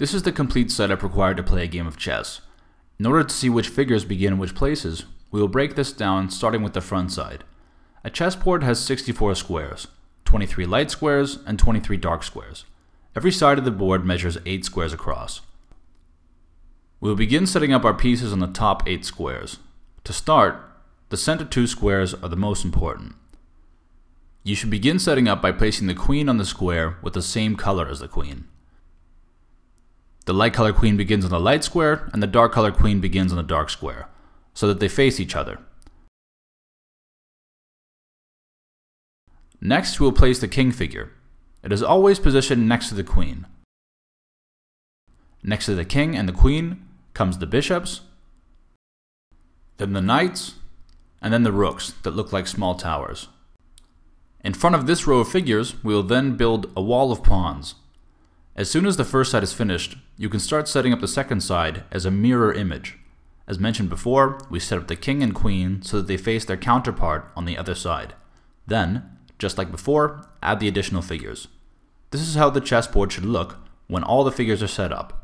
This is the complete setup required to play a game of chess. In order to see which figures begin in which places, we will break this down starting with the front side. A chessboard has 64 squares, 23 light squares and 23 dark squares. Every side of the board measures 8 squares across. We will begin setting up our pieces on the top 8 squares. To start, the center 2 squares are the most important. You should begin setting up by placing the queen on the square with the same color as the queen. The light colored queen begins on the light square and the dark colored queen begins on the dark square, so that they face each other. Next, we will place the king figure. It is always positioned next to the queen. Next to the king and the queen comes the bishops, then the knights, and then the rooks that look like small towers. In front of this row of figures, we will then build a wall of pawns. As soon as the first side is finished, you can start setting up the second side as a mirror image. As mentioned before, we set up the king and queen so that they face their counterpart on the other side. Then, just like before, add the additional figures. This is how the chessboard should look when all the figures are set up.